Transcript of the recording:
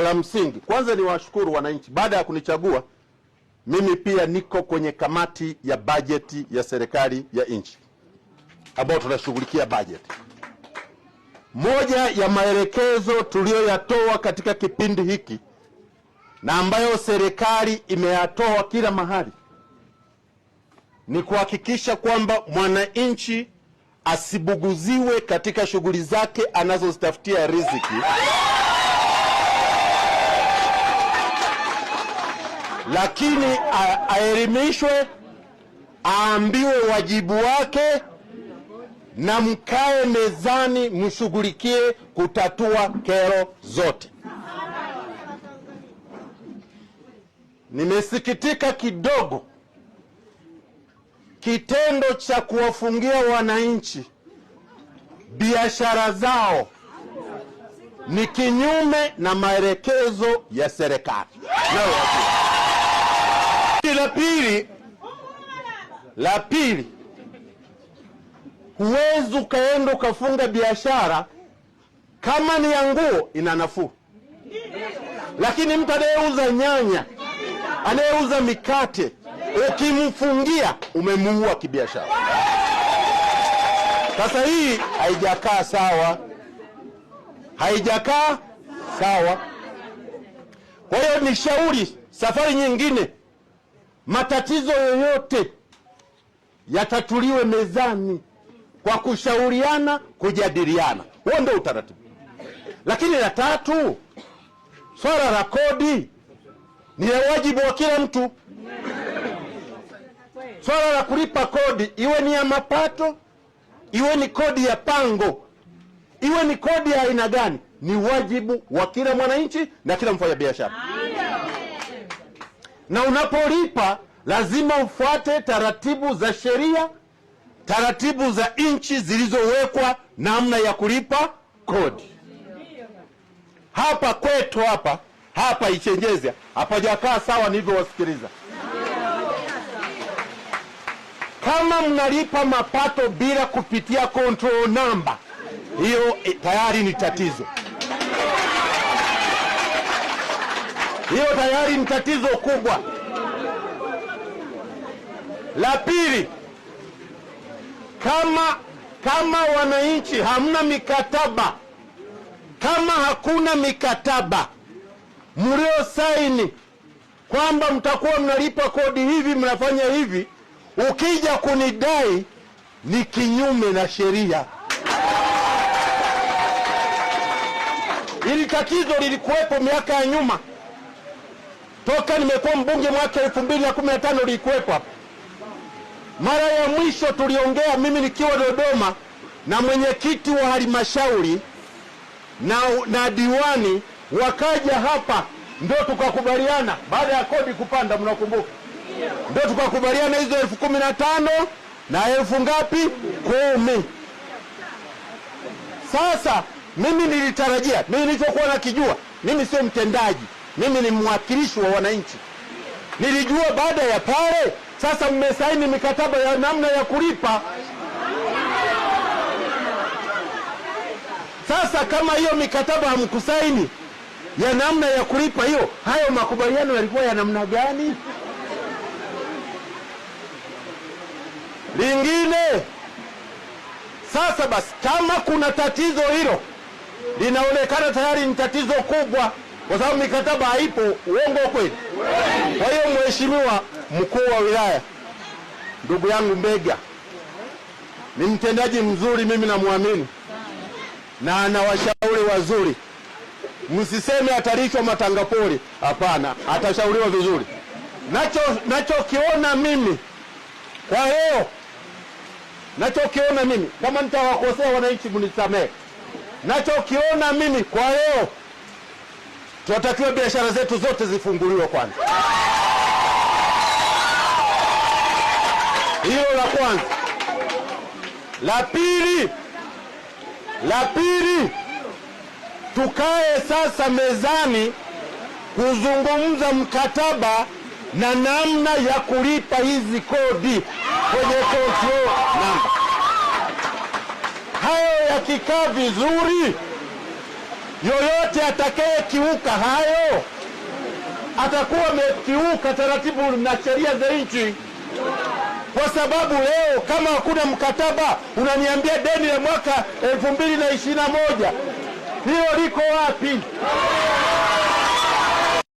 La msingi kwanza ni washukuru wananchi, baada ya kunichagua mimi pia niko kwenye kamati ya bajeti ya serikali ya nchi ambao tunashughulikia bajeti. Moja ya maelekezo tuliyoyatoa katika kipindi hiki na ambayo serikali imeyatoa kila mahali ni kuhakikisha kwamba mwananchi asibuguziwe katika shughuli zake anazozitafutia riziki, lakini aelimishwe, aambiwe wajibu wake, na mkae mezani mshughulikie kutatua kero zote. Nimesikitika kidogo kitendo cha kuwafungia wananchi biashara zao, ni kinyume na maelekezo ya serikali. La pili, huwezi ukaenda ukafunga biashara kama ni ya nguo ina nafuu, lakini mtu anayeuza nyanya, anayeuza mikate, ukimfungia umemuua kibiashara. Sasa hii haijakaa sawa, haijakaa sawa. Kwa hiyo ni shauri safari nyingine, matatizo yoyote yatatuliwe mezani kwa kushauriana, kujadiliana. Huo ndio utaratibu. Lakini la tatu, swala la kodi ni wajibu wa kila mtu. Swala la kulipa kodi, iwe ni ya mapato, iwe ni kodi ya pango, iwe ni kodi ya aina gani, ni wajibu wa kila mwananchi na kila mfanyabiashara. Na unapolipa lazima ufuate taratibu za sheria, taratibu za nchi zilizowekwa namna ya kulipa kodi. Hapa kwetu hapa Ichenjezya hapajakaa sawa nilivyowasikiliza. Kama mnalipa mapato bila kupitia control number, hiyo tayari ni tatizo. Hiyo tayari ni tatizo kubwa. La pili, kama wananchi hamna mikataba, kama hakuna mikataba mlio saini kwamba mtakuwa mnalipa kodi hivi, mnafanya hivi, ukija kunidai ni kinyume na sheria. Hili tatizo lilikuwepo miaka ya nyuma, toka nimekuwa mbunge mwaka 2015 lilikuwepo hapa. Mara ya mwisho tuliongea mimi nikiwa Dodoma na mwenyekiti wa halmashauri na diwani, wakaja hapa, ndio tukakubaliana baada ya kodi kupanda, mnakumbuka? Ndio tukakubaliana hizo 15,000 na 1000 ngapi? 10. Sasa mimi nilitarajia, mimi nilichokuwa nakijua, mimi sio mtendaji, mimi ni mwakilishi wa wananchi. Nilijua baada ya pale sasa mmesaini mikataba ya namna ya kulipa. Sasa kama hiyo mikataba hamkusaini ya namna ya kulipa, hiyo hayo makubaliano yalikuwa ya namna gani? Lingine, sasa basi, kama kuna tatizo hilo linaonekana tayari ni tatizo kubwa, kwa sababu mikataba haipo, uongo kweli? Kwa hiyo Mheshimiwa Mkuu wa Wilaya, ndugu yangu Mbega ni mtendaji mzuri, mimi namwamini na ana washauri wazuri. Msiseme atalishwa matangapori, hapana, atashauriwa vizuri. Nachokiona mimi kwa leo, nachokiona mimi, kama nitawakosea wananchi mnisamehe, nachokiona mimi kwa leo, tunatakiwa biashara zetu zote zifunguliwe kwanza. Hilo la kwanza. La pili, tukae sasa mezani kuzungumza mkataba na namna ya kulipa hizi kodi kwenye control number. Hayo yakikaa vizuri, yoyote atakayekiuka hayo atakuwa amekiuka taratibu na sheria za nchi, kwa sababu leo kama hakuna mkataba unaniambia deni la mwaka 2021 hilo liko wapi?